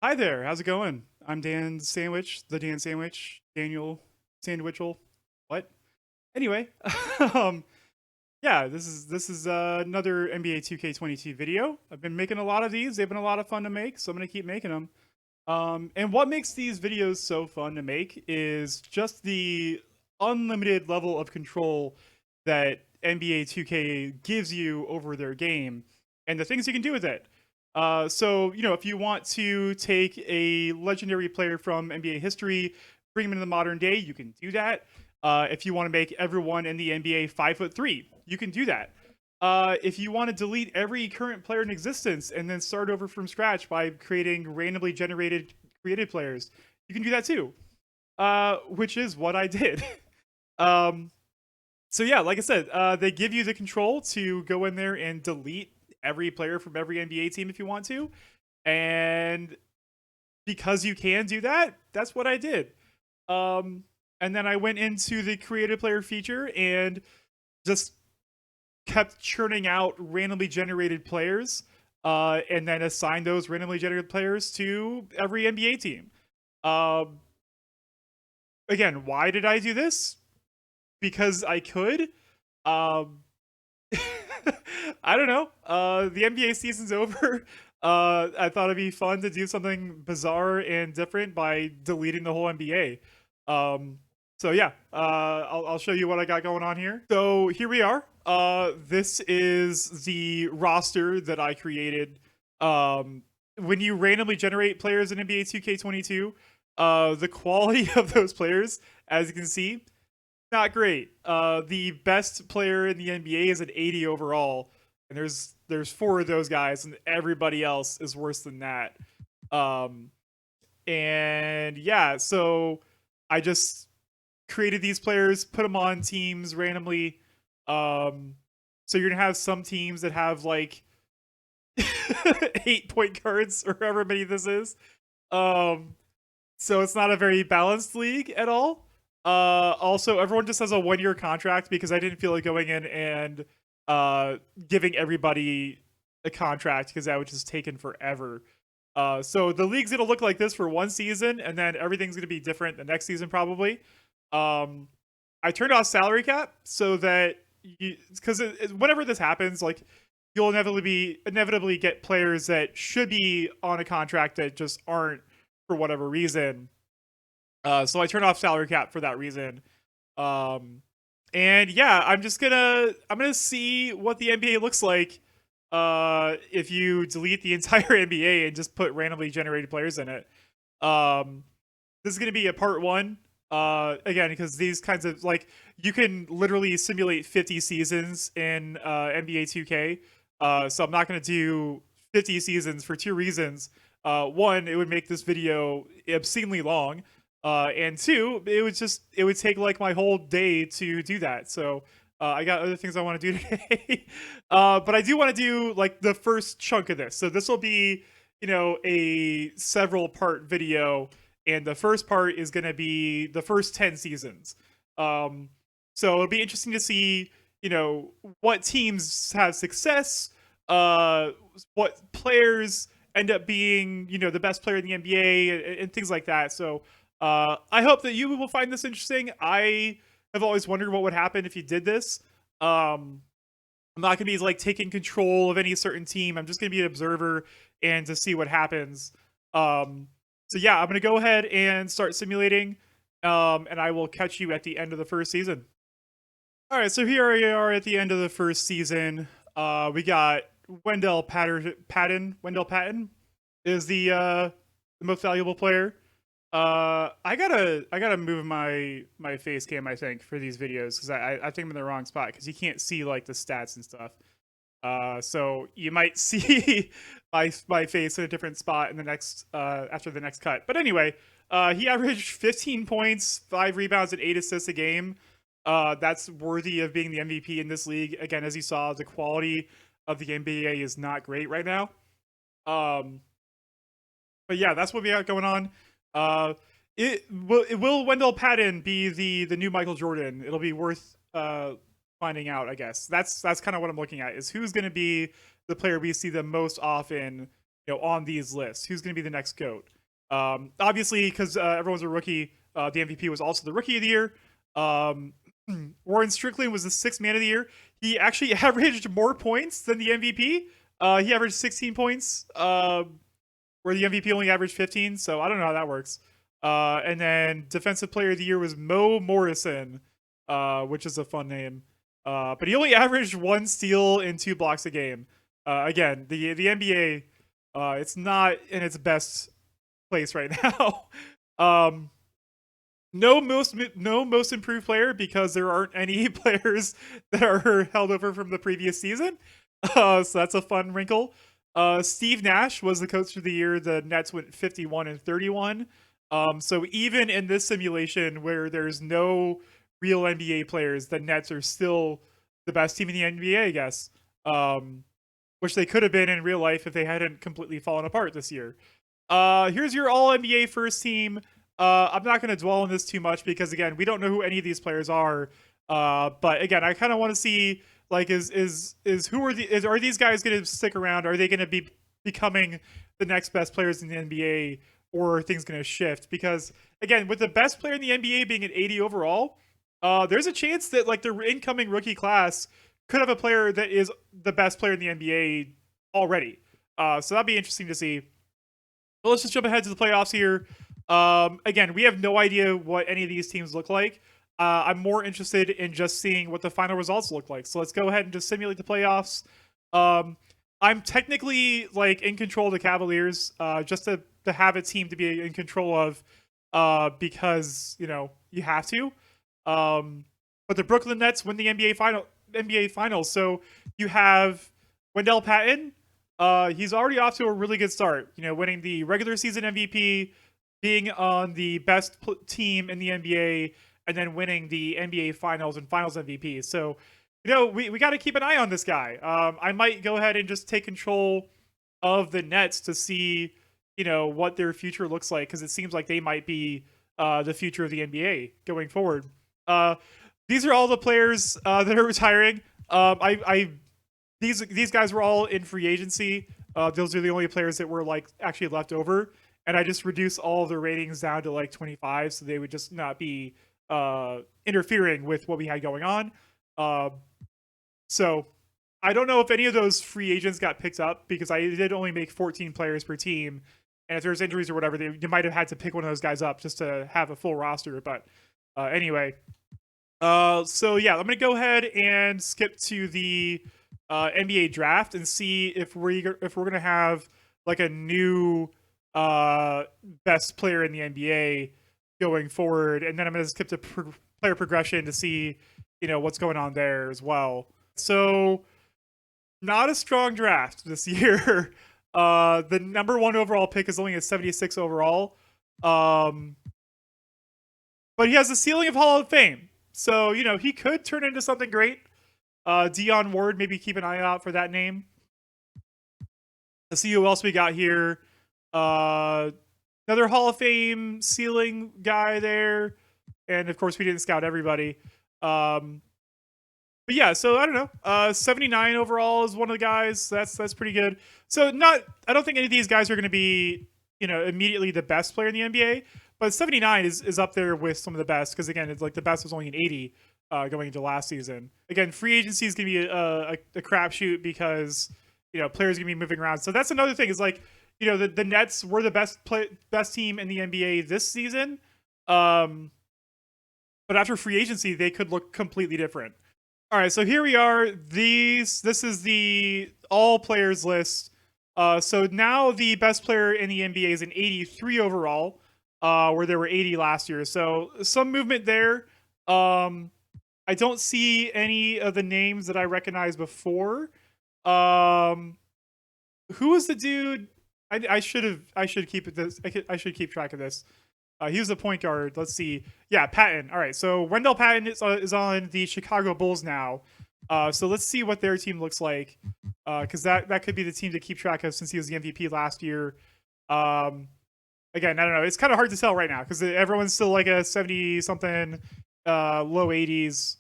Hi there, how's it going? I'm Dan Sandwich, the Dan Sandwich, Daniel Sandwichel. What? Anyway, um, yeah, this is another NBA 2K22 video. I've been making a lot of these. They've been a lot of fun to make, so I'm gonna keep making them. And what makes these videos so fun to make is just the unlimited level of control that NBA 2K gives you over their game and the things you can do with it. So, if you want to take a legendary player from NBA history, bring him into the modern day, you can do that. If you want to make everyone in the NBA 5'3", you can do that. If you want to delete every current player in existence and then start over from scratch by creating randomly generated created players, you can do that too. Which is what I did. um, so yeah, like I said, they give you the control to go in there and delete every player from every NBA team if you want to, and because you can do that, that's what I did. And then I went into the creative player feature and just kept churning out randomly generated players, and then assigned those randomly generated players to every NBA team. Um, Again, why did I do this? Because I could. Um, I don't know. The NBA season's over. I thought it'd be fun to do something bizarre and different by deleting the whole NBA. So yeah, I'll show you what I got going on here. So here we are. This is the roster that I created. When you randomly generate players in NBA 2K22, the quality of those players, as you can see, not great. The best player in the NBA is an 80 overall, and there's four of those guys, and everybody else is worse than that. Um, and yeah, so I just created these players, put them on teams randomly. So you're gonna have some teams that have like 8 point guards or however many this is. Um, so it's not a very balanced league at all. Also, everyone just has a 1 year contract because I didn't feel like going in and giving everybody a contract because that would just taken forever. So the league's gonna look like this for one season, and then everything's gonna be different the next season probably. Um, I turned off salary cap so that because whenever this happens, like you'll inevitably get players that should be on a contract that just aren't for whatever reason. So I turned off salary cap for that reason. Um, and yeah, I'm gonna see what the NBA looks like if you delete the entire NBA and just put randomly generated players in it. Um, this is gonna be a part one. Again, because these kinds of like you can literally simulate 50 seasons in NBA 2K. So I'm not gonna do 50 seasons for two reasons. One, it would make this video obscenely long. And two, it would take like my whole day to do that. So I got other things I want to do today. But I do want to do like the first chunk of this. So this will be, a several part video, and the first part is going to be the first 10 seasons. Um, so it'll be interesting to see, what teams have success, what players end up being, the best player in the NBA and things like that. So I hope that you will find this interesting. I have always wondered what would happen if you did this. I'm not gonna be like taking control of any certain team. I'm just gonna be an observer and to see what happens. So yeah, I'm gonna go ahead and start simulating, and I will catch you at the end of the first season. All right, so here we are at the end of the first season. We got Wendell Patton is the most valuable player. I gotta move my face cam, I think, for these videos because I think I'm in the wrong spot because you can't see like the stats and stuff. So you might see my face in a different spot in the next after the next cut. But anyway, he averaged 15 points, 5 rebounds, and 8 assists a game. That's worthy of being the MVP in this league. Again, as you saw, the quality of the NBA is not great right now. Um, but yeah, that's what we got going on. Uh, it will Wendell Patton be the new Michael Jordan? It'll be worth finding out, I guess. That's kind of what I'm looking at is who's going to be the player we see the most often on these lists. Who's going to be the next GOAT? Obviously, because everyone's a rookie, the MVP was also the Rookie of the Year. Warren Strickland was the Sixth Man of the Year. He actually averaged more points than the MVP. He averaged 16 points, where the MVP only averaged 15. So I don't know how that works. And then Defensive Player of the Year was Mo Morrison, which is a fun name. But he only averaged 1 steal and 2 blocks a game. Again, the NBA, it's not in its best place right now. No most improved player, because there aren't any players that are held over from the previous season. So that's a fun wrinkle. Steve Nash was the Coach of the Year. The Nets went 51-31. So even in this simulation where there's no real NBA players, the Nets are still the best team in the NBA, I guess. Which they could have been in real life if they hadn't completely fallen apart this year. Here's your All-NBA first team. I'm not going to dwell on this too much because, again, we don't know who any of these players are. But again, I kind of want to see, like, are these guys going to stick around? Are they going to be becoming the next best players in the NBA, or are things going to shift? Because, again, with the best player in the NBA being an 80 overall, there's a chance that, like, the incoming rookie class could have a player that is the best player in the NBA already. So that'd be interesting to see. But let's just jump ahead to the playoffs here. Again, we have no idea what any of these teams look like. I'm more interested in just seeing what the final results look like. So let's go ahead and just simulate the playoffs. I'm technically, like, in control of the Cavaliers, just to have a team to be in control of, because you have to. But the Brooklyn Nets win the NBA Finals. So you have Wendell Patton. He's already off to a really good start. Winning the regular season MVP, being on the best team in the NBA, and then winning the NBA Finals and Finals MVP. So, we got to keep an eye on this guy. I might go ahead and just take control of the Nets to see, what their future looks like, because it seems like they might be the future of the NBA going forward. These are all the players that are retiring. These guys were all in free agency. Those are the only players that were, like, actually left over. And I just reduced all of their ratings down to, like, 25, so they would just not be interfering with what we had going on. So I don't know if any of those free agents got picked up, because I did only make 14 players per team. And if there's injuries or whatever, you might have had to pick one of those guys up just to have a full roster. But anyway. So yeah, I'm going to go ahead and skip to the NBA draft and see if we're going to have, like, a new best player in the NBA going forward, and then I'm going to skip to player progression to see what's going on there as well. So not a strong draft this year. The number 1 overall pick is only a 76 overall, but he has a ceiling of Hall of Fame, so he could turn into something great. Dion Ward, maybe keep an eye out for that name. Let's see who else we got here. Another Hall of Fame ceiling guy there. And of course, we didn't scout everybody. But yeah, so I don't know. 79 overall is one of the guys. That's pretty good. So I don't think any of these guys are going to be, immediately the best player in the NBA. But 79 is up there with some of the best, because again, it's like the best was only an 80 going into last season. Again, free agency is going to be a crapshoot, because players are going to be moving around. So that's another thing, is like, the Nets were the best team in the NBA this season. But after free agency, they could look completely different. All right, so here we are. This is the all players list. So now the best player in the NBA is an 83 overall, where there were 80 last year. So some movement there. I don't see any of the names that I recognized before. Who was the dude? I should keep track of this. He was the point guard. Let's see. Yeah, Patton. All right. So Wendell Patton is on the Chicago Bulls now. So let's see what their team looks like. Because that could be the team to keep track of, since he was the MVP last year. Again, I don't know. It's kind of hard to tell right now, because everyone's still like a 70-something, low 80s.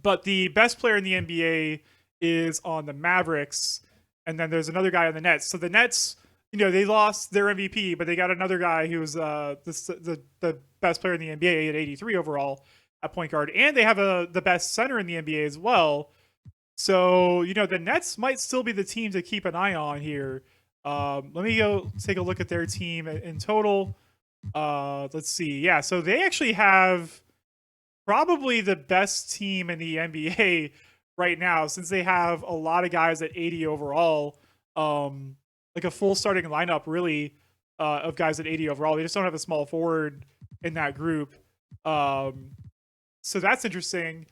But the best player in the NBA is on the Mavericks. and then there's another guy on the Nets. So the Nets, they lost their MVP, but they got another guy who was the best player in the NBA at 83 overall at point guard, and they have the best center in the NBA as well. So the Nets might still be the team to keep an eye on here. Let me go take a look at their team in total. Let's see. Yeah, so they actually have probably the best team in the NBA right now, since they have a lot of guys at 80 overall. Like a full starting lineup, really, of guys at 80 overall. They just don't have a small forward in that group. So that's interesting.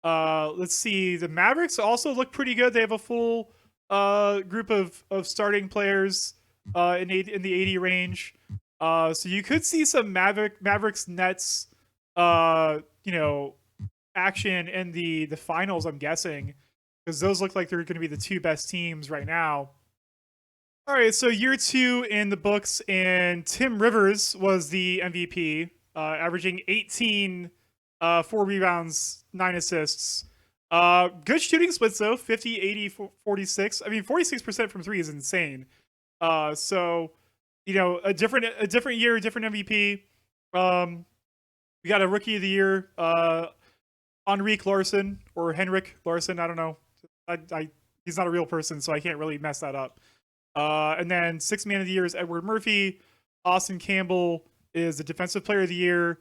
Let's see. The Mavericks also look pretty good. They have a full group of starting players in the 80 range. So you could see some Mavericks Nets action in the finals, I'm guessing, because those look like they're going to be the two best teams right now. All right, so year 2 in the books, and Tim Rivers was the MVP, averaging 18, 4 rebounds, 9 assists. Good shooting splits though, 50, 80, 46. I mean, 46% from 3 is insane. So a different year, different MVP. We got a rookie of the year, Henrik Larsson, or Henrik Larsson. I don't know. He's not a real person, so I can't really mess that up. And then 6th man of the year is Edward Murphy. Austin Campbell is the defensive player of the year.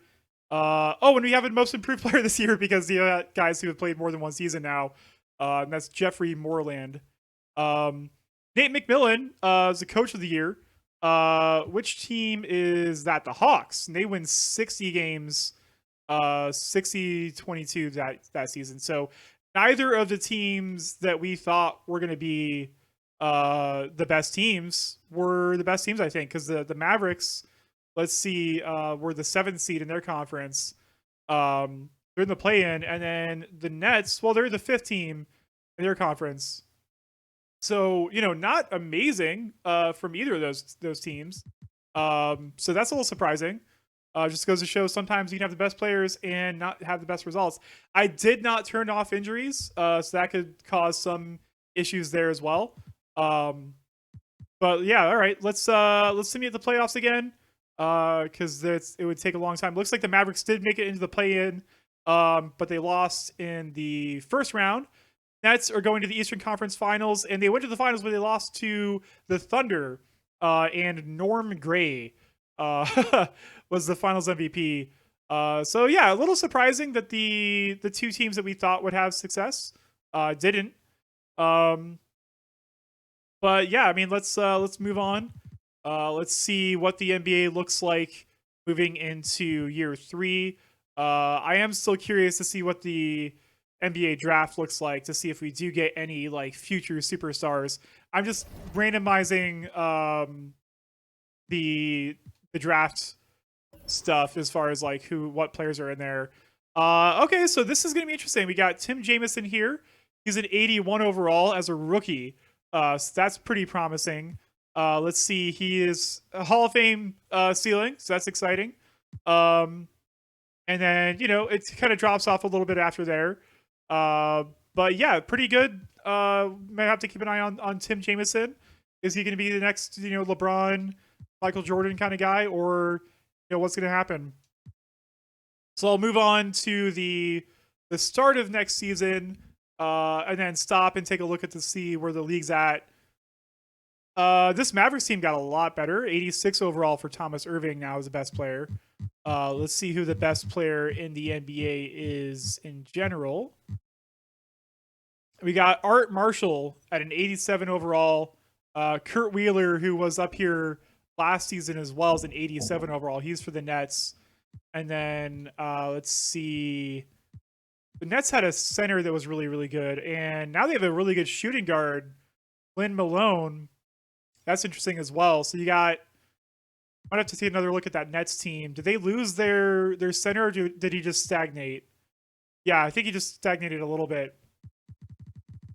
And we have a most improved player this year, because the guys who have played more than one season now. And that's Jeffrey Moreland. Nate McMillan is the coach of the year. Which team is that? The Hawks. And they win 60 games, 60-22 that season. So neither of the teams that we thought were going to be the best teams were the best teams, I think, because the Mavericks, let's see, were the 7th seed in their conference. They're in the play-in, and then the Nets, well, they're the 5th team in their conference. So not amazing from either of those teams. So that's a little surprising. Just goes to show sometimes you can have the best players and not have the best results. I did not turn off injuries, so that could cause some issues there as well. But yeah, all right. Let's simulate the playoffs again, because it would take a long time. Looks like the Mavericks did make it into the play-in, but they lost in the first round. Nets are going to the Eastern Conference Finals, and they went to the finals, but they lost to the Thunder, and Norm Gray was the Finals MVP. So yeah, a little surprising that the two teams that we thought would have success didn't. But yeah, I mean, let's move on. Let's see what the NBA looks like moving into year 3. I am still curious to see what the NBA draft looks like, to see if we do get any like future superstars. I'm just randomizing the draft stuff as far as like what players are in there. Okay, so this is gonna be interesting. We got Tim Jamison here. He's an 81 overall as a rookie. So that's pretty promising. Let's see. He is a Hall of Fame ceiling, so that's exciting. And then it kind of drops off a little bit after there. But yeah, pretty good. Might have to keep an eye on Tim Jamison. Is he going to be the next LeBron, Michael Jordan kind of guy, or what's going to happen? So I'll move on to the start of next season, and then stop and take a look to see where the league's at. This Mavericks team got a lot better. 86 overall for Thomas Irving now is the best player. Let's see who the best player in the NBA is in general. We got Art Marshall at an 87 overall. Kurt Wheeler, who was up here last season as well, as an 87 overall. He's for the Nets. And then let's see. The Nets had a center that was really, really good. And now they have a really good shooting guard, Lynn Malone. That's interesting as well. So you got, might have to take another look at that Nets team. Did they lose their center, or did he just stagnate? Yeah, I think he just stagnated a little bit.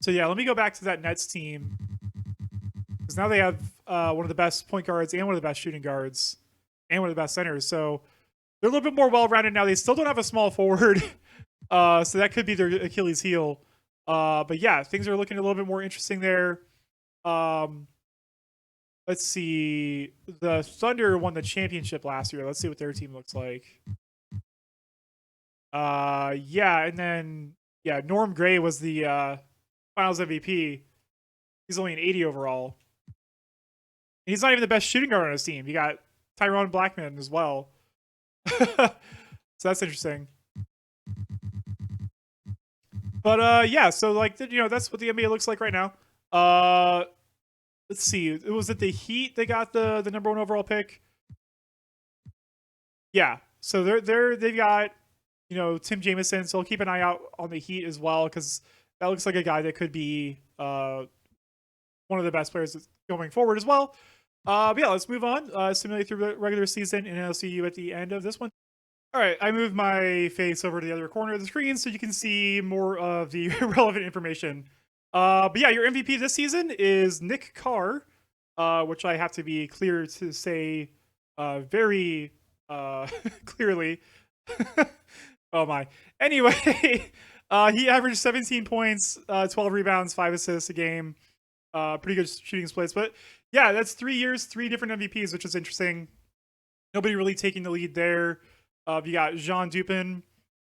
So yeah, let me go back to that Nets team, because now they have one of the best point guards and one of the best shooting guards and one of the best centers. So they're a little bit more well-rounded now. They still don't have a small forward, so that could be their Achilles heel. But yeah, things are looking a little bit more interesting there. Let's see. The Thunder won the championship last year. Let's see what their team looks like. Yeah, and then yeah, Norm Gray was the Finals MVP. He's only an 80 overall. And he's not even the best shooting guard on his team. You got Tyrone Blackman as well. So that's interesting. But yeah, so like that's what the NBA looks like right now. Let's see. Was it the Heat? They got the number 1 overall pick. Yeah. So they've got Tim Jameson. So I'll keep an eye out on the Heat as well because that looks like a guy that could be one of the best players going forward as well. But yeah, let's move on. Simulate through the regular season, and I'll see you at the end of this one. All right, I moved my face over to the other corner of the screen so you can see more of the relevant information. But yeah, your MVP this season is Nick Carr, which I have to be clear to say very clearly. Oh my. Anyway, he averaged 17 points, 12 rebounds, 5 assists a game. Pretty good shooting splits. But yeah, that's 3 years, 3 different MVPs, which is interesting. Nobody really taking the lead there. You got Jean Dupin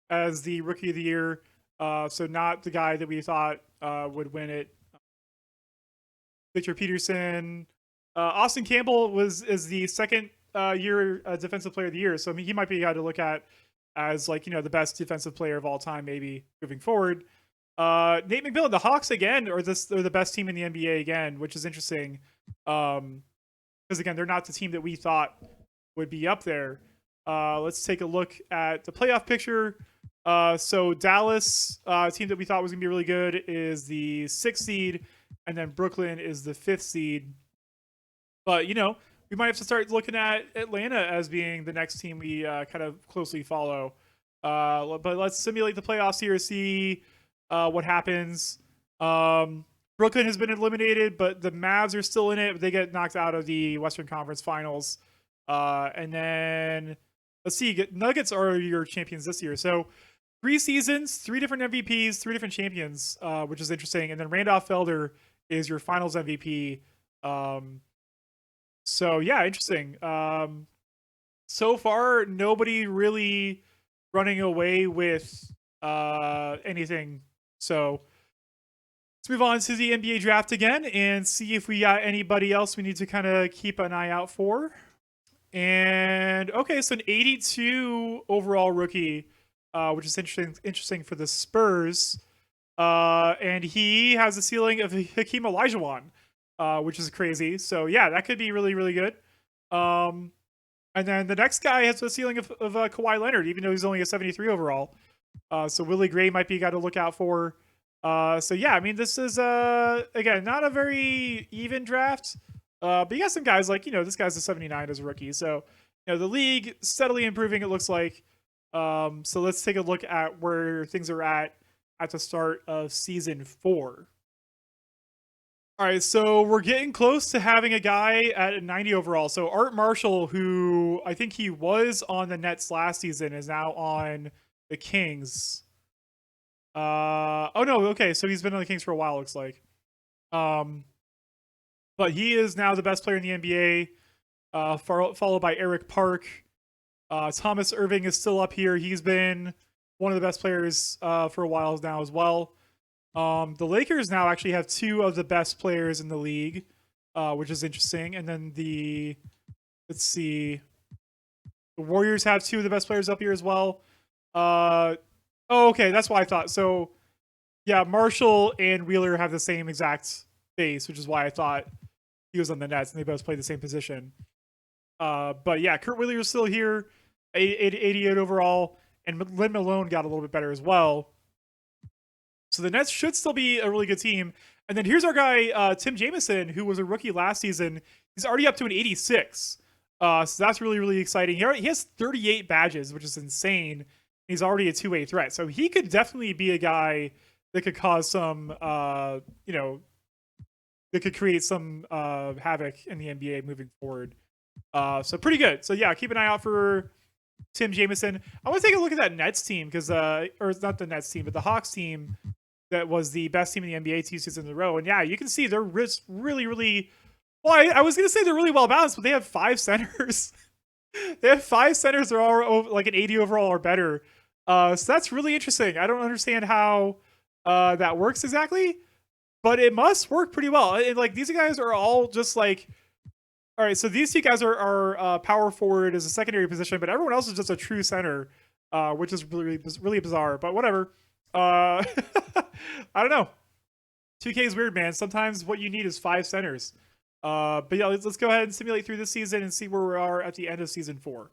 as the Rookie of the Year. So not the guy that we thought would win it. Victor Peterson. Austin Campbell is the second year Defensive Player of the Year. So I mean, he might be a guy to look at as like, the best defensive player of all time, maybe moving forward. Nate McMillan, the Hawks again, they're the best team in the NBA again, which is interesting. Because again, they're not the team that we thought would be up there. Let's take a look at the playoff picture. So Dallas, team that we thought was going to be really good, is the 6th seed, and then Brooklyn is the 5th seed. But, we might have to start looking at Atlanta as being the next team we kind of closely follow. But let's simulate the playoffs here, see what happens. Brooklyn has been eliminated, but the Mavs are still in it. They get knocked out of the Western Conference Finals. And then let's see, Nuggets are your champions this year. So 3 seasons, 3 different MVPs, 3 different champions, which is interesting. And then Randolph Felder is your Finals MVP. So yeah, interesting. So far, nobody really running away with anything. So let's move on to the NBA draft again and see if we got anybody else we need to kind of keep an eye out for. And okay, so an 82 overall rookie, which is interesting for the Spurs. And he has a ceiling of Hakeem Olajuwon, which is crazy. So yeah, that could be really, really good. And then the next guy has a ceiling of Kawhi Leonard, even though he's only a 73 overall. So Willie Gray might be a guy to look out for. So yeah, I mean, this is again not a very even draft. But you got some guys like, this guy's a 79 as a rookie. So, the league steadily improving, it looks like. So let's take a look at where things are at the start of season 4. All right, so we're getting close to having a guy at a 90 overall. So Art Marshall, who I think he was on the Nets last season, is now on the Kings. Oh no, okay, so he's been on the Kings for a while, looks like. But he is now the best player in the NBA, followed by Eric Park. Thomas Irving is still up here. He's been one of the best players for a while now as well. The Lakers now actually have 2 of the best players in the league, which is interesting. And then let's see, the Warriors have 2 of the best players up here as well. Oh, okay, that's why I thought. So, yeah, Marshall and Wheeler have the same exact base, which is why I thought he was on the Nets, and they both play the same position. But yeah, Kurt Wheeler is still here, 88 overall, and Lynn Malone got a little bit better as well. So the Nets should still be a really good team. And then here's our guy, Tim Jameson, who was a rookie last season. He's already up to an 86. So that's really, really exciting. He has 38 badges, which is insane. He's already a 2-way threat. So he could definitely be a guy that could cause some, that could create some havoc in the NBA moving forward. So pretty good. So yeah, keep an eye out for Tim Jameson. I want to take a look at that Nets team because, or not the Nets team, but the Hawks team that was the best team in the NBA 2 seasons in a row. And yeah, you can see they're really, really. Well, I was gonna say they're really well balanced, but they have 5 centers. They have 5 centers that are all like an 80 overall or better. So that's really interesting. I don't understand how that works exactly, but it must work pretty well. And like these guys are all just like, all right. So these two guys are power forward as a secondary position, but everyone else is just a true center, which is really bizarre. But whatever. I don't know. 2K is weird, man. Sometimes what you need is 5 centers. But yeah, let's go ahead and simulate through this season and see where we are at the end of season 4.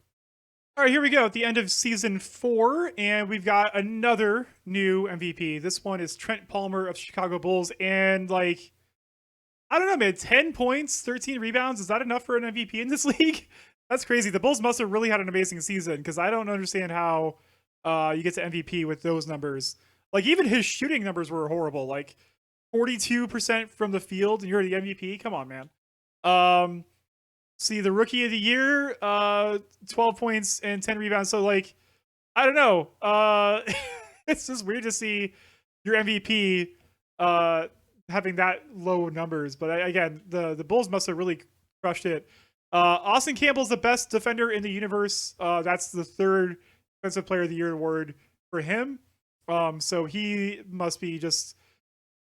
All right, here we go at the end of season 4, and we've got another new MVP. This one is Trent Palmer of Chicago Bulls, and like, I don't know, man, 10 points, 13 rebounds. Is that enough for an MVP in this league? That's crazy. The Bulls must have really had an amazing season because I don't understand how you get to MVP with those numbers. Like, even his shooting numbers were horrible. Like, 42% from the field, and you're the MVP? Come on, man. See, the rookie of the year, 12 points and 10 rebounds. So, like, I don't know. It's just weird to see your MVP having that low numbers. But again, the Bulls must have really crushed it. Austin Campbell's the best defender in the universe. That's the 3rd Defensive Player of the Year award for him. So he must be just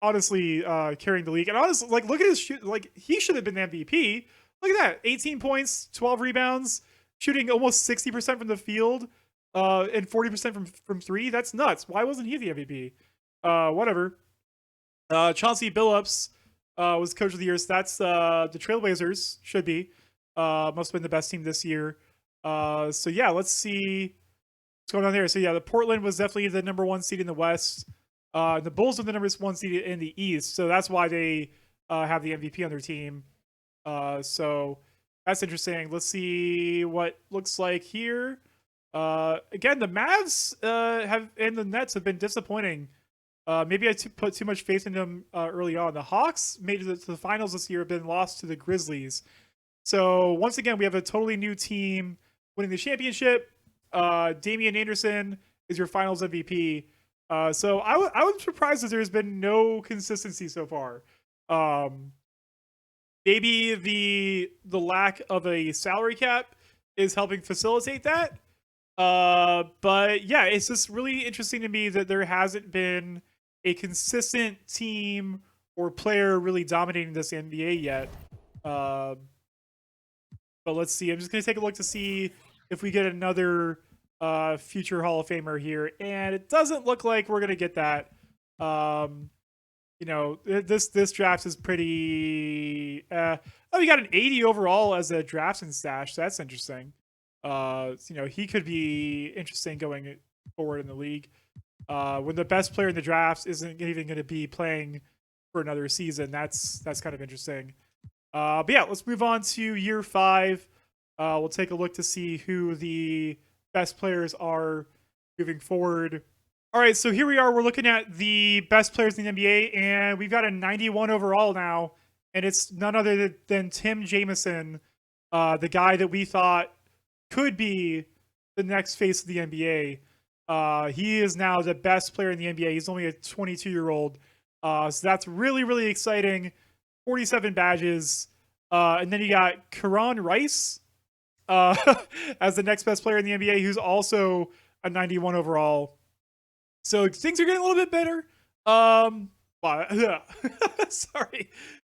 honestly carrying the league. And honestly, like, look at his shoot. Like, he should have been the MVP. Look at that. 18 points, 12 rebounds, shooting almost 60% from the field, and 40% from 3. That's nuts. Why wasn't he the MVP? Whatever. Chauncey Billups was coach of the year. So that's the Trailblazers should be. Must have been the best team this year. So yeah, let's see what's going on there. So yeah, the Portland was definitely the number 1 seed in the West. The Bulls are the number 1 seed in the East, so that's why they have the MVP on their team. So that's interesting. Let's see what looks like here. Again, the Mavs and the Nets have been disappointing. Maybe I put too much faith in them early on. The Hawks made it to the finals this year, have been lost to the Grizzlies. So once again, we have a totally new team winning the championship. Damian Anderson is your finals MVP. So I was surprised that there's been no consistency so far. Maybe the lack of a salary cap is helping facilitate that. But yeah, it's just really interesting to me that there hasn't been a consistent team or player really dominating this NBA yet. But let's see. I'm just going to take a look to see if we get another future Hall of Famer here, and it doesn't look like we're gonna get that. This draft is pretty. We got an 80 overall as a draft and stash. So that's interesting. He could be interesting going forward in the league. When the best player in the draft isn't even going to be playing for another season, that's kind of interesting. But yeah, let's move on to year 5. We'll take a look to see who the best players are moving forward. All right, so here we are. We're looking at the best players in the NBA, and we've got a 91 overall now, and it's none other than Tim Jamison, the guy that we thought could be the next face of the NBA. He is now the best player in the NBA. He's only a 22-year-old, so that's really, really exciting. 47 badges, and then you got Karan Rice as the next best player in the NBA, who's also a 91 overall. So things are getting a little bit better. Sorry.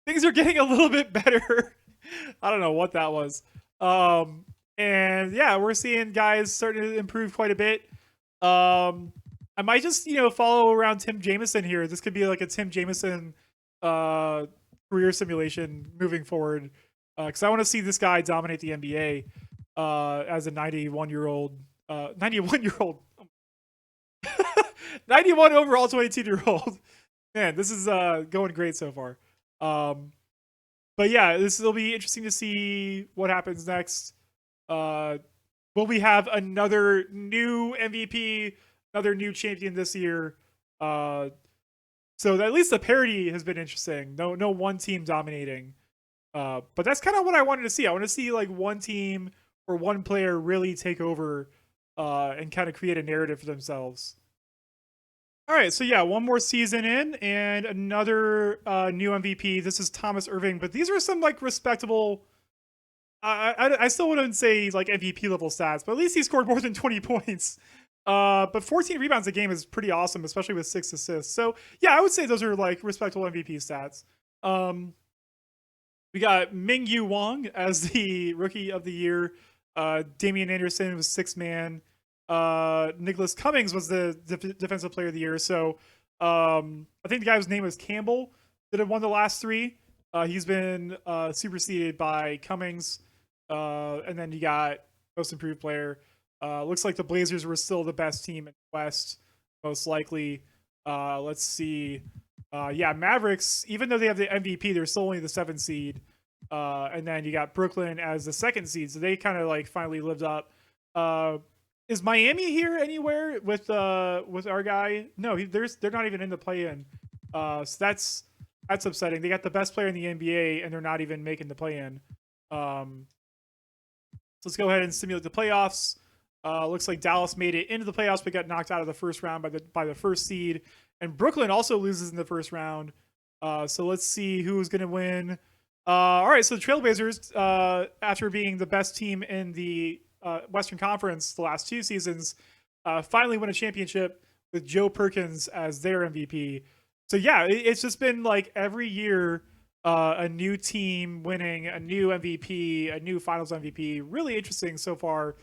Things are getting a little bit better. I don't know what that was. And yeah, we're seeing guys starting to improve quite a bit. I might just, follow around Tim Jamison here. This could be like a Tim Jamison career simulation moving forward. Because I want to see this guy dominate the NBA as a 91-year-old. 91-year-old. 91 overall 22-year-old. Man, this is going great so far. But yeah, this will be interesting to see what happens next. Will we have another new MVP, another new champion this year? So at least the parity has been interesting. No one team dominating. But that's kind of what I wanted to see. I want to see like one team or one player really take over and kind of create a narrative for themselves. All right, so yeah, one more season in, and another new MVP. This is Thomas Irving, but these are some like respectable. I still wouldn't say like MVP level stats, but at least he scored more than 20 points. But 14 rebounds a game is pretty awesome, especially with 6 assists. So yeah, I would say those are like respectable MVP stats. Um, we got Ming Yu Wong as the rookie of the year. Damian Anderson was sixth man. Nicholas Cummings was the defensive player of the year. So I think the guy whose name was Campbell that had won the last three. He's been superseded by Cummings. And then you got most improved player. Looks like the Blazers were still the best team in the West, most likely. Let's see. Yeah, Mavericks, even though they have the MVP, they're still only the 7th seed. And then you got Brooklyn as the 2nd seed, so they kind of like finally lived up. Is Miami here anywhere with our guy? No, they're not even in the play-in. So that's upsetting. They got the best player in the NBA, and they're not even making the play-in. So let's go ahead and simulate the playoffs. Looks like Dallas made it into the playoffs, but got knocked out of the first round by the 1st seed. And Brooklyn also loses in the first round. So let's see who's going to win. All right, so the Trailblazers, after being the best team in the Western Conference the last 2 seasons, finally win a championship with Joe Perkins as their MVP. So yeah, it's just been like every year a new team winning, a new MVP, a new Finals MVP. Really interesting so far.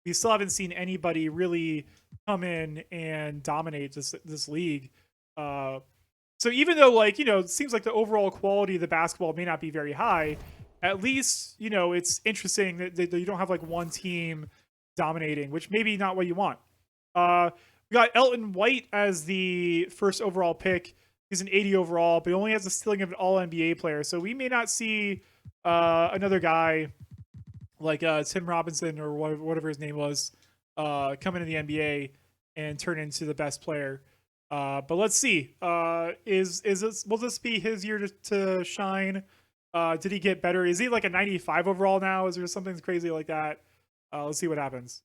We still haven't seen anybody really come in and dominate this league. So even though, like, it seems like the overall quality of the basketball may not be very high, at least, it's interesting that you don't have like one team dominating, which maybe not what you want. We got Elton White as the first overall pick. He's an 80 overall, but he only has the ceiling of an all NBA player. So we may not see another guy like Tim Robinson or whatever his name was come into the NBA and turn into the best player. But let's see. Is this, will this be his year to shine? Did he get better? Is he like a 95 overall now? Is there something crazy like that? Let's see what happens.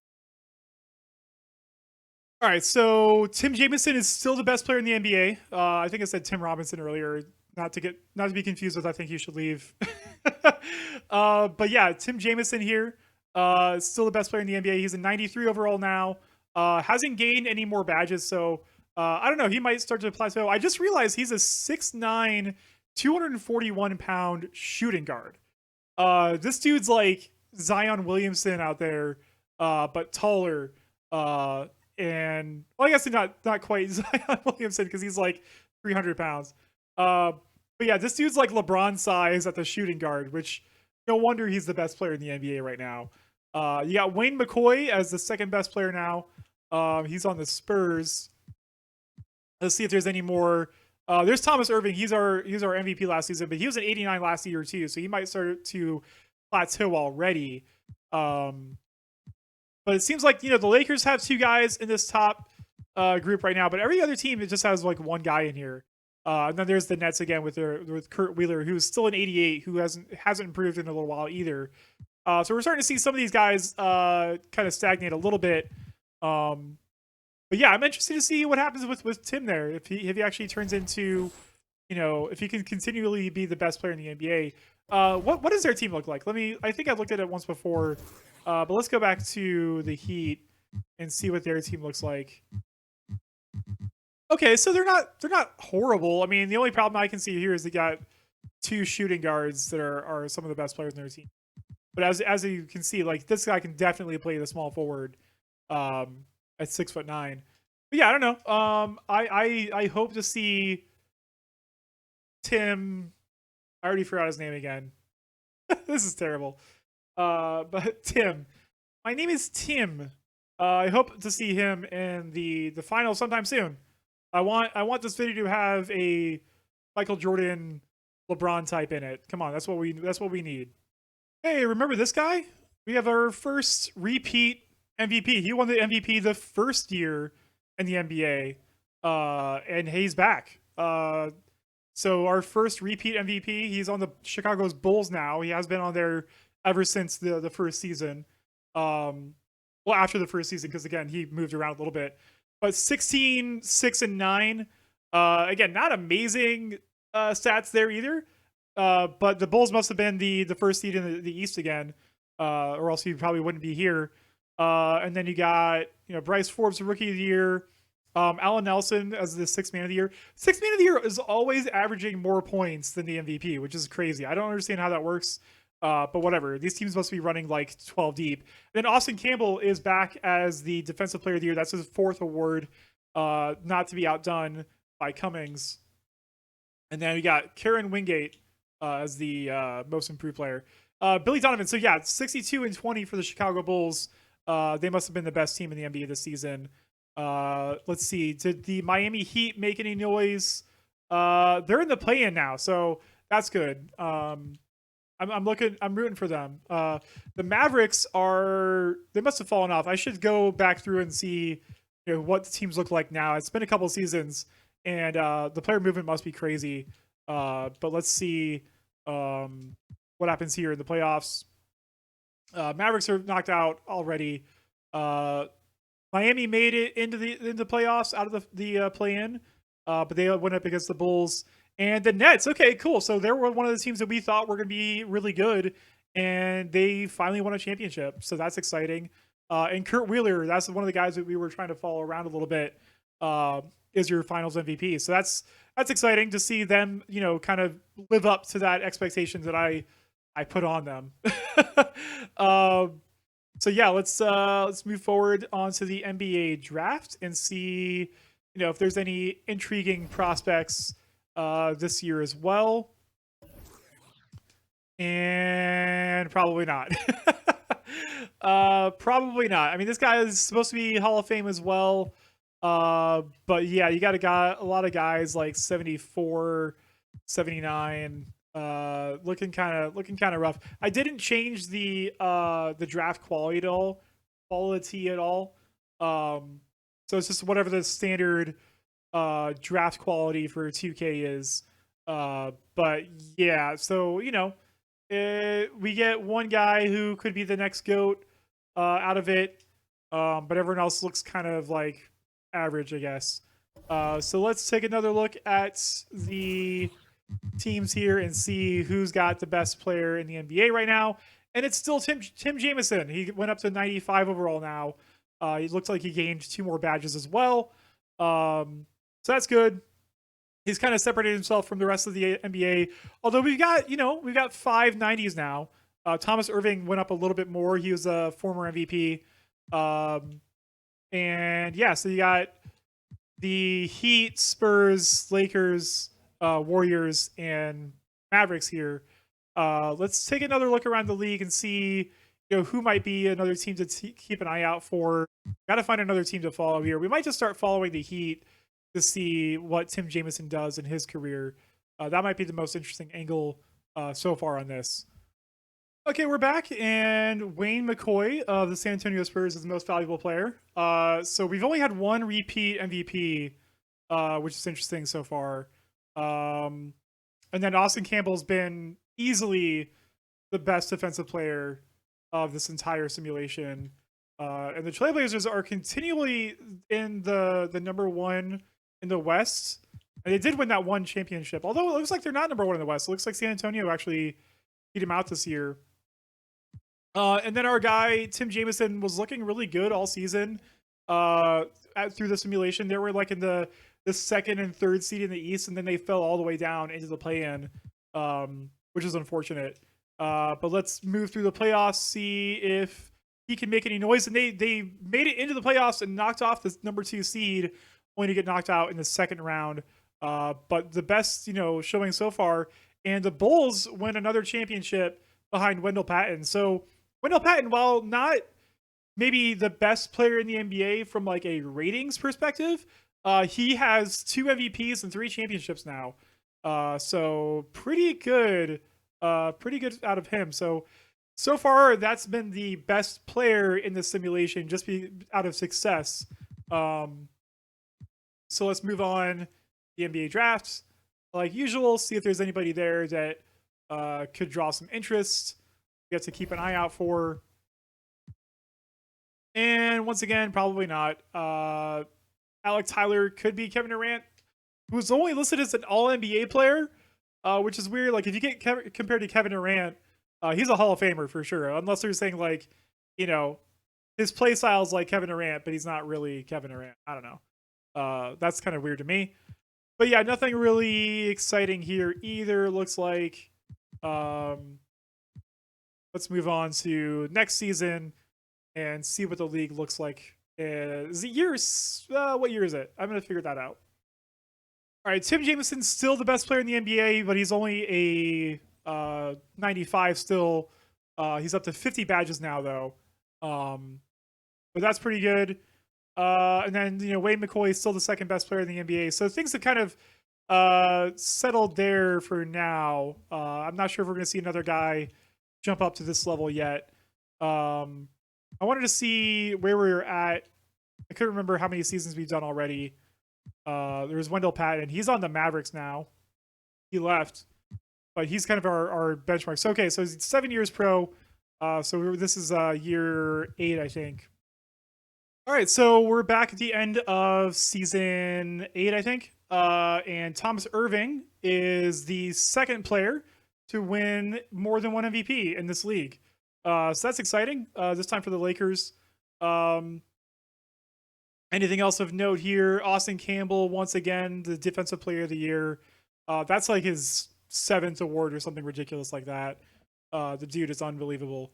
All right, so Tim Jamison is still the best player in the NBA. I think I said Tim Robinson earlier, not to be confused with I think you should leave. But yeah, Tim Jamison here, still the best player in the NBA. He's a 93 overall now. Hasn't gained any more badges, so I don't know. He might start to plateau. I just realized he's a 6'9", 241-pound shooting guard. This dude's like Zion Williamson out there, but taller. And well, I guess not quite Zion Williamson because he's like 300 pounds. But yeah, this dude's like LeBron size at the shooting guard, which no wonder he's the best player in the NBA right now. You got Wayne McCoy as the 2nd best player now. He's on the Spurs. Let's see if there's any more. There's Thomas Irving. He's our MVP last season, but he was an 89 last year too, so he might start to plateau already. But it seems like the Lakers have 2 guys in this top group right now, but every other team it just has like one guy in here. And then there's the Nets again with Kurt Wheeler, who's still an 88, who hasn't improved in a little while either. So we're starting to see some of these guys kind of stagnate a little bit. But yeah, I'm interested to see what happens with Tim there. If he actually turns into, if he can continually be the best player in the NBA. What does their team look like? I think I looked at it once before, but let's go back to the Heat and see what their team looks like. Okay, so they're not horrible. I mean, the only problem I can see here is they got 2 shooting guards that are some of the best players in their team. But as you can see, like this guy can definitely play the small forward at 6'9". But yeah, I don't know. I hope to see Tim. I already forgot his name again. This is terrible. But Tim. My name is Tim. I hope to see him in the finals sometime soon. I want this video to have a Michael Jordan, LeBron type in it. Come on, that's what we need. Hey, remember this guy? We have our first repeat MVP. He won the MVP the first year in the NBA, and he's back. So our first repeat MVP. He's on the Chicago's Bulls now. He has been on there ever since the first season. Well, after the first season, because again he moved around a little bit. but 16, 6, and 9. Again, not amazing stats there either. But the Bulls must have been the first seed in the East again, or else he probably wouldn't be here. And then you got Bryce Forbes, Rookie of the Year, Allen Nelson as the Sixth Man of the Year. Sixth Man of the Year is always averaging more points than the MVP, which is crazy. I don't understand how that works. But whatever. These teams must be running like 12 deep. And then Austin Campbell is back as the Defensive Player of the Year. That's his 4th award, not to be outdone by Cummings. And then we got Karen Wingate as the most improved player. Billy Donovan. So yeah, 62 and 20 for the Chicago Bulls. They must have been the best team in the NBA this season. Let's see. Did the Miami Heat make any noise? They're in the play-in now, so that's good. I'm rooting for them. The Mavericks they must have fallen off. I should go back through and see what the teams look like now. It's been a couple seasons, and the player movement must be crazy. But let's see what happens here in the playoffs. Mavericks are knocked out already. Miami made it into the playoffs out of the play-in, but they went up against the Bulls. And the Nets, okay, cool. So they were one of the teams that we thought were going to be really good, and they finally won a championship. So that's exciting. And Kurt Wheeler, that's one of the guys that we were trying to follow around a little bit, is your Finals MVP. So that's exciting to see them, kind of live up to that expectation that I put on them. So yeah, let's move forward onto the NBA draft and see, if there's any intriguing prospects this year as well. And probably not. Probably not. I mean, this guy is supposed to be Hall of Fame as well. But yeah, you got a lot of guys like 74, 79, looking kind of rough. I didn't change the draft quality at all. So it's just whatever the standard draft quality for 2K is. But yeah, so we get one guy who could be the next GOAT out of it, but everyone else looks kind of like average, I guess. So let's take another look at the teams here and see who's got the best player in the NBA right now. And it's still Tim Jamison. He went up to 95 overall now. He looks like he gained 2 more badges as well. So that's good. He's kind of separated himself from the rest of the NBA. Although we've got 5 90s now. Thomas Irving went up a little bit more. He was a former MVP. And yeah, so you got the Heat, Spurs, Lakers, Warriors, and Mavericks here. Let's take another look around the league and see who might be another team to keep an eye out for. Got to find another team to follow here. We might just start following the Heat to see what Tim Jamison does in his career. That might be the most interesting angle so far on this. Okay, we're back, and Wayne McCoy of the San Antonio Spurs is the most valuable player. So we've only had one repeat MVP, which is interesting so far. And then Austin Campbell's been easily the best defensive player of this entire simulation. And the Trailblazers are continually in the number 1 in the West. And they did win that one championship. Although it looks like they're not number 1 in the West. It looks like San Antonio actually beat him out this year. And then our guy, Tim Jamison, was looking really good all season through the simulation. They were like in the 2nd and 3rd seed in the East, and then they fell all the way down into the play-in, which is unfortunate. But let's move through the playoffs, see if he can make any noise. And they made it into the playoffs and knocked off the number 2 seed, only to get knocked out in the 2nd round. But the best, showing so far. And the Bulls win another championship behind Wendell Patton. So Wendell Patton, while not maybe the best player in the NBA from like a ratings perspective, he has 2 MVPs and 3 championships now. So pretty good out of him. So far, that's been the best player in the simulation, just out of success. So let's move on. The NBA drafts, like usual, see if there's anybody there that could draw some interest. We have to keep an eye out for. And once again, probably not. Alec Tyler could be Kevin Durant, who's only listed as an All NBA player, which is weird. Like if you get compared to Kevin Durant, he's a Hall of Famer for sure. Unless they're saying like, you know, his play style's like Kevin Durant, but he's not really Kevin Durant. I don't know. That's kind of weird to me. But yeah, nothing really exciting here either. Looks like. Let's move on to next season and see what the league looks like. Is it years? What year is it? I'm gonna figure that out. All right, Tim Jameson's still the best player in the NBA, but he's only a 95 still. He's up to 50 badges now, though. But that's pretty good. And then, Wade McCoy is still the second best player in the NBA. So things have kind of settled there for now. I'm not sure if we're going to see another guy jump up to this level yet. I wanted to see where we were at. I couldn't remember how many seasons we've done already. There was Wendell Patton. He's on the Mavericks now. He left, but he's kind of our benchmark. So, okay, so he's 7 years pro. So this is year 8, I think. All right, so we're back at the end of season 8, I think. And Thomas Irving is the second player to win more than one MVP in this league. So that's exciting. This time for the Lakers. Anything else of note here? Austin Campbell, once again, the Defensive Player of the Year. That's like his 7th award or something ridiculous like that. The dude is unbelievable.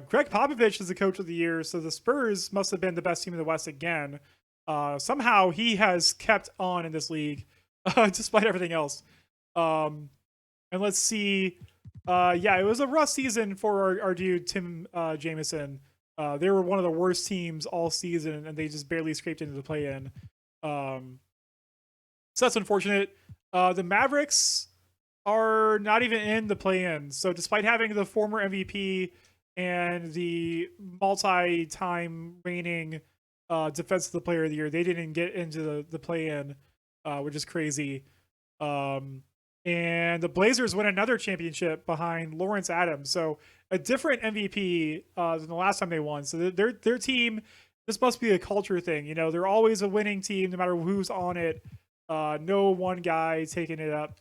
Greg Popovich is the Coach of the Year, so the Spurs must have been the best team in the West again. Somehow he has kept on in this league, despite everything else. And let's see. Yeah, it was a rough season for our dude, Tim Jamison. They were one of the worst teams all season, and they just barely scraped into the play-in. So that's unfortunate. The Mavericks are not even in the play-in. So despite having the former MVP and the multi-time reigning Defensive Player of the Year, they didn't get into the play-in, which is crazy. And the Blazers win another championship behind Lawrence Adams. So a different MVP than the last time they won. So their team, this must be a culture thing. They're always a winning team no matter who's on it. No one guy taking it up.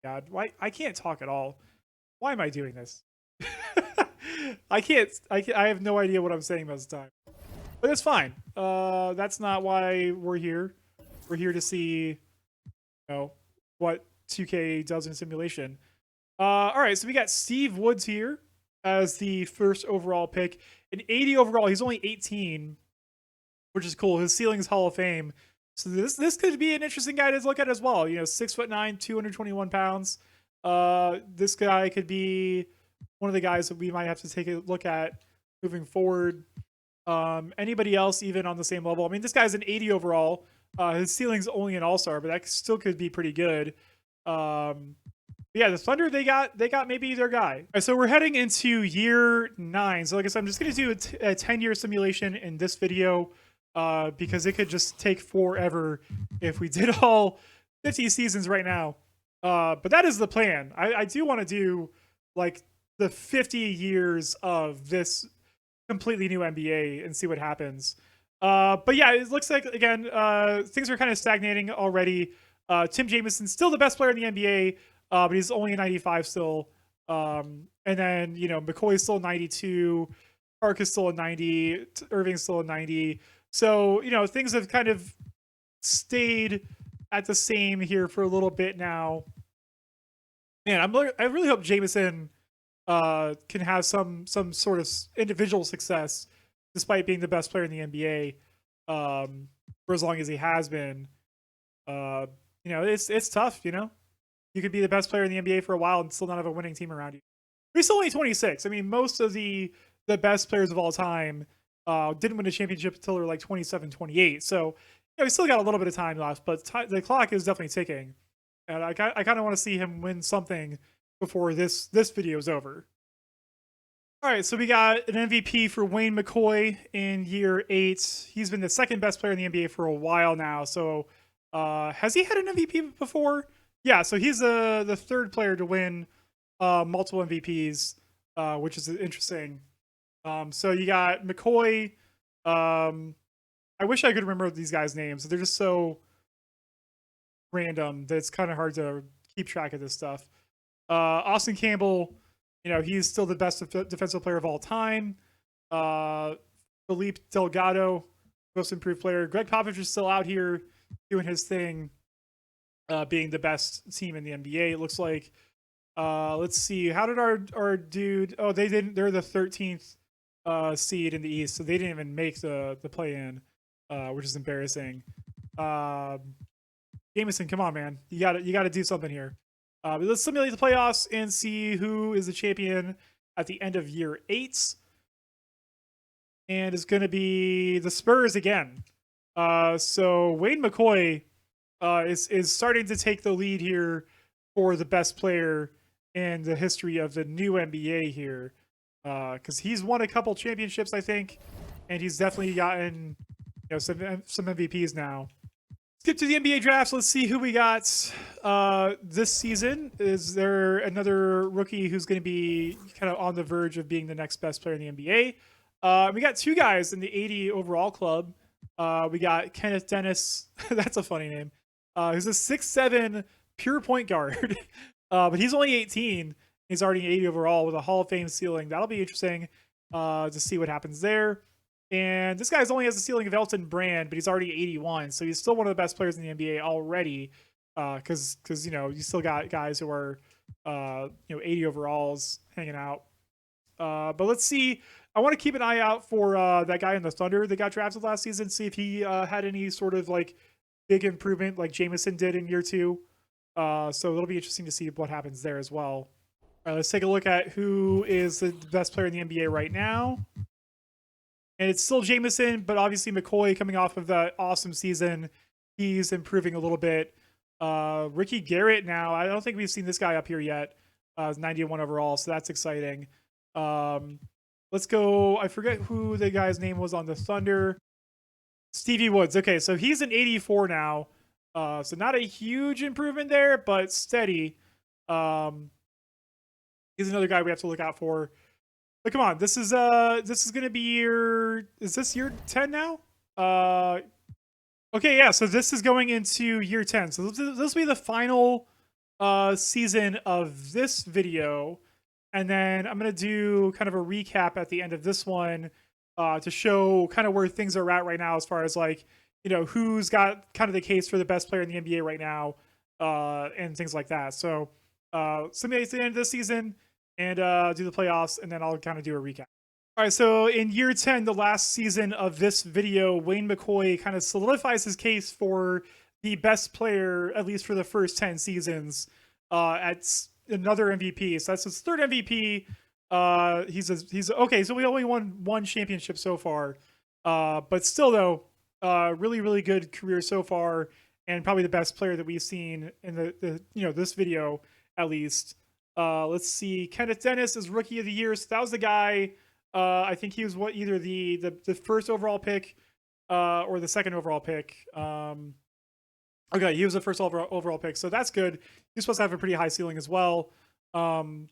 God, why I can't talk at all. Why am I doing this? I can't. I have no idea what I'm saying most of the time. But it's fine. That's not why we're here. We're here to see what 2K does in simulation. All right, so we got Steve Woods here as the first overall pick. An 80 overall. He's only 18, which is cool. His ceiling's Hall of Fame. So this could be an interesting guy to look at as well. 6'9", 221 pounds. This guy could be one of the guys that we might have to take a look at moving forward. Anybody else even on the same level? I mean, this guy's an 80 overall. His ceiling's only an all-star, but that still could be pretty good. Yeah, the Thunder, they got maybe their guy. All right, so we're heading into year 9. So like I said, I'm just going to do a 10-year simulation in this video because it could just take forever if we did all 50 seasons right now. But that is the plan. I do want to do like the 50 years of this completely new NBA and see what happens. But yeah, it looks like, again, things are kind of stagnating already. Tim Jameson's still the best player in the NBA, but he's only a 95 still. And then, McCoy's still a 92. Park is still a 90. Irving's still a 90. So, things have kind of stayed at the same here for a little bit now. Man, I really hope Jameson can have some sort of individual success despite being the best player in the NBA for as long as he has been. It's tough, You could be the best player in the NBA for a while and still not have a winning team around you. He's still only 26. I mean, most of the best players of all time didn't win a championship until they're like 27, 28. So, he's still got a little bit of time left, but the clock is definitely ticking. And I kind of want to see him win something before this video is over. All right, so we got an MVP for Wayne McCoy in year 8. He's been the second best player in the NBA for a while now. So has he had an MVP before? Yeah, so he's the third player to win multiple MVPs, which is interesting. So you got McCoy. I wish I could remember these guys' names. They're just so random that it's kind of hard to keep track of this stuff. Austin Campbell, he's still the best defensive player of all time. Felipe Delgado, most improved player. Greg Popovich is still out here doing his thing, being the best team in the NBA. It looks like. Let's see. How did our dude? Oh, they didn't. They're the 13th seed in the East, so they didn't even make the play-in, which is embarrassing. Jameson, come on, man. You gotta do something here. But let's simulate the playoffs and see who is the champion at the end of year 8. And it's going to be the Spurs again. So Wayne McCoy is starting to take the lead here for the best player in the history of the new NBA here. Because he's won a couple championships, I think, and he's definitely gotten some MVPs now. Skip to the NBA drafts. Let's see who we got this season. Is there another rookie who's going to be kind of on the verge of being the next best player in the NBA? We got 2 guys in the 80 overall club. We got Kenneth Dennis. That's a funny name. He's a 6'7" pure point guard, but he's only 18. He's already 80 overall with a Hall of Fame ceiling. That'll be interesting to see what happens there. And this guy only has a ceiling of Elton Brand, but he's already 81, so he's still one of the best players in the NBA already. Because you still got guys who are 80 overalls hanging out. But let's see. I want to keep an eye out for that guy in the Thunder that got drafted last season. See if he had any sort of like big improvement like Jameson did in year 2. So it'll be interesting to see what happens there as well. All right, let's take a look at who is the best player in the NBA right now. And it's still Jameson, but obviously McCoy coming off of that awesome season. He's improving a little bit. Ricky Garrett now. I don't think we've seen this guy up here yet. 91 overall, so that's exciting. Let's go. I forget who the guy's name was on the Thunder. Stevie Woods. Okay, so he's an 84 now. So not a huge improvement there, but steady. He's another guy we have to look out for. But come on, this is gonna be year. Is this year 10 now? Okay, yeah. So this is going into year 10. So this will be the final season of this video, and then I'm gonna do kind of a recap at the end of this one to show kind of where things are at right now, as far as like who's got kind of the case for the best player in the NBA right now, and things like that. So simulate the end of this season and do the playoffs, and then I'll kind of do a recap. All right, so in year 10, the last season of this video, Wayne McCoy kind of solidifies his case for the best player, at least for the first 10 seasons, at another MVP. So that's his 3rd MVP. He's okay, so we only won 1 championship so far. But still, though, really, really good career so far, and probably the best player that we've seen in the this video, at least. Let's see. Kenneth Dennis is Rookie of the Year. So that was the guy. I think he was either the 1st overall pick or the 2nd overall pick. Okay, he was the 1st overall pick, so that's good. He's supposed to have a pretty high ceiling as well. And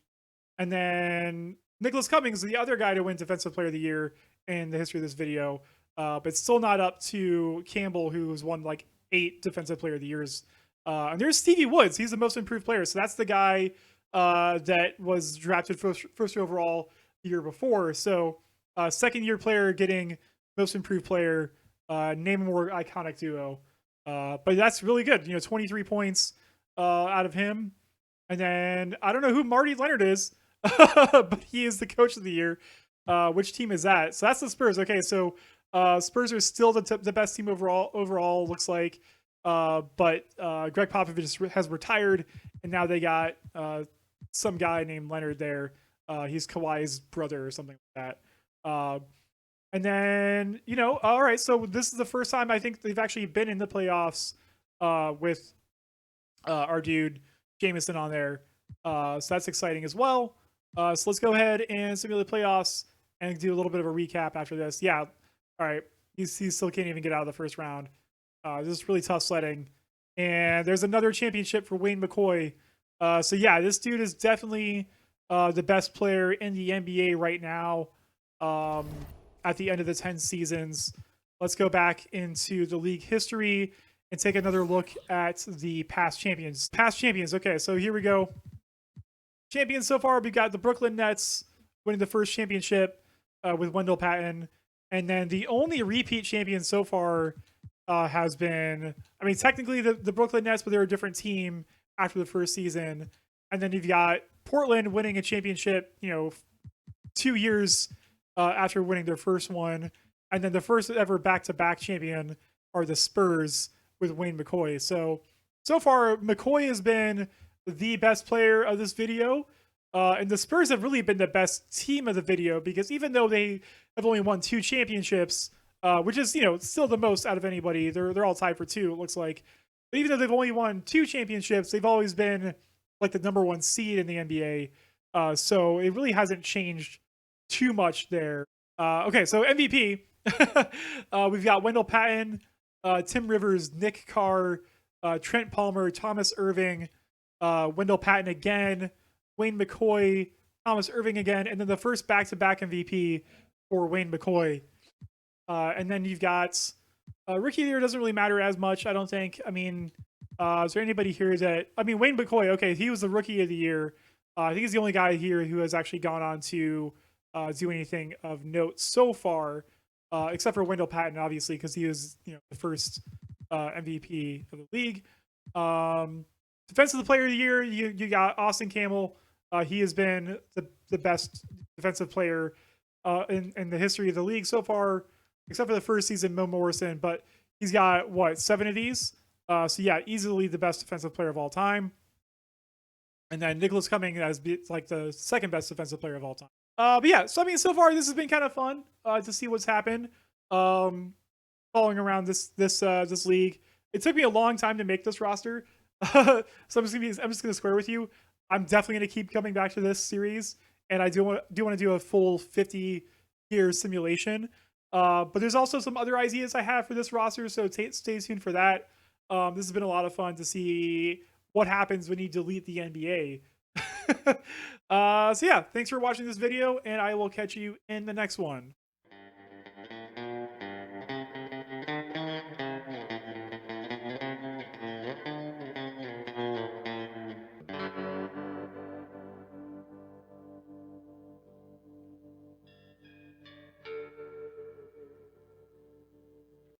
then Nicholas Cummings, the other guy to win Defensive Player of the Year in the history of this video, but still not up to Campbell, who's won like 8 Defensive Player of the Years. And there's Stevie Woods. He's the most improved player, so that's the guy that was drafted first overall the year before. So 2nd year player getting most improved player, name a more iconic duo. But that's really good. 23 points out of him. And then I don't know who Marty Leonard is, but he is the coach of the year. Which team is that? So that's the Spurs. Okay, so Spurs are still the best team overall looks like. But Greg Popovich has retired, and now they got some guy named Leonard there. He's Kawhi's brother or something like that. And then, all right, so this is the first time I think they've actually been in the playoffs with our dude Jameson on there. So that's exciting as well. So let's go ahead and simulate the playoffs and do a little bit of a recap after this. Yeah, all right. He still can't even get out of the first round. This is really tough sledding. And there's another championship for Wayne McCoy. So yeah, this dude is definitely the best player in the NBA right now. At the end of the 10 seasons. let's go back into the league history and take another look at the past champions. Past champions. Okay, so here we go. Champions so far, we've got the Brooklyn Nets winning the first championship with Wendell Patton. And then the only repeat champion so far has been, I mean, technically the Brooklyn Nets, but they're a different team after the first season. And then you've got Portland winning a championship, 2 years after winning their first one. And then the first ever back-to-back champion are the Spurs with Wayne McCoy. So far, McCoy has been the best player of this video. And the Spurs have really been the best team of the video because even though they have only won 2 championships, which is, still the most out of anybody, they're all tied for 2, it looks like. But even though they've only won 2 championships, they've always been like the number 1 seed in the NBA. So it really hasn't changed too much there. Okay, so MVP. We've got Wendell Patton, Tim Rivers, Nick Carr, Trent Palmer, Thomas Irving, Wendell Patton again, Wayne McCoy, Thomas Irving again, and then the first back-to-back MVP for Wayne McCoy. And then you've got rookie of the year doesn't really matter as much, I don't think. I mean, is there anybody here that... I mean, Wayne McCoy, okay, he was the rookie of the year. I think he's the only guy here who has actually gone on to do anything of note so far, except for Wendell Patton, obviously, because he was the first MVP of the league. Defensive player of the year, you got Austin Campbell. He has been the best defensive player in the history of the league so far, except for the first season, Mo Morrison. But he's got, 7 of these? So yeah, easily the best defensive player of all time. And then Nicholas Cumming as like the second best defensive player of all time. But yeah, so I mean, so far this has been kind of fun to see what's happened. Following around this league. It took me a long time to make this roster. So I'm just gonna square with you. I'm definitely gonna keep coming back to this series, and I do want to do a full 50 year simulation. But there's also some other ideas I have for this roster, so stay tuned for that. This has been a lot of fun to see what happens when you delete the NBA. So yeah, thanks for watching this video, and I will catch you in the next one.